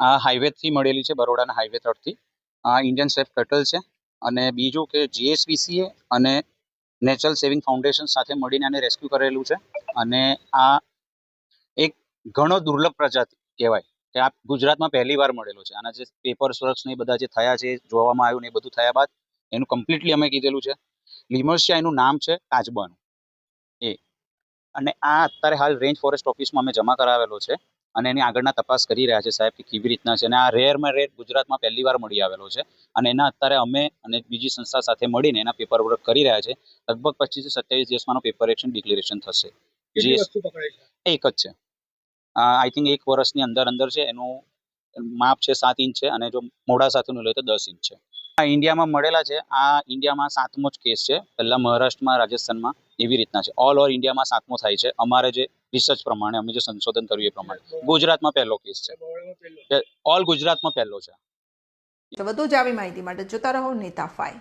આ હાઈવેથી મળેલી છે, બરોડાના હાઈવે તરફથી. આ ઇન્ડિયન સેફ ટર્ટલ છે. અને બીજું કે GSPCA અને નેચરલ સેવિંગ ફાઉન્ડેશન સાથે મળીને આને રેસ્ક્યુ કરેલું છે. અને આ એક ઘણો દુર્લભ પ્રજાતિ કહેવાય કે આ ગુજરાતમાં પહેલી વાર મળેલો છે. આના જે પેપર્સ વર્ક્સ ને બધા જે થયા છે, જોવામાં આવ્યું ને એ બધું થયા બાદ એનું કમ્પ્લીટલી અમે કીધેલું છે. લિમર્સિયા એનું નામ છે, કાચબાનું એ. અને આ અત્યારે હાલ રેન્જ ફોરેસ્ટ ઓફિસમાં અમે જમા કરાવેલો છે. અને એની આગળના તપાસ કરી રહ્યા છે સાહેબ કે કેવી રીતના છે. અને આ રેરમાં રેર ગુજરાતમાં પહેલી વાર મળી આવેલો છે. અને એના અત્યારે અમે અને બીજી સંસ્થા સાથે મળીને એના પેપર વર્ક કરી રહ્યા છે. લગભગ 25 થી 27 દિવસમાં પેપર એક્શન ડિક્લેરેશન થશે. એક જ છે. આઈ થિંક 1 વર્ષની અંદર છે. એનું માપ છે 7 ઇંચ છે. અને જો મોડા સાથેનું લે તો 10 ઇંચ છે. આ ઇન્ડિયામાં મળેલા છે. આ ઇન્ડિયામાં 7મો જ કેસ છે. પહેલા મહારાષ્ટ્રમાં, રાજસ્થાનમાં એવી રીતના છે. ઓલ ઓવર ઇન્ડિયામાં 7મો થાય છે. અમારે જે રિસર્ચ પ્રમાણે અમે જે સંશોધન કર્યું એ પ્રમાણે ગુજરાતમાં પહેલો કેસ છે. ઓલ ગુજરાતમાં પહેલો છે. તો વધુ જ આવી માહિતી માટે જોતા રહો નેતા 5.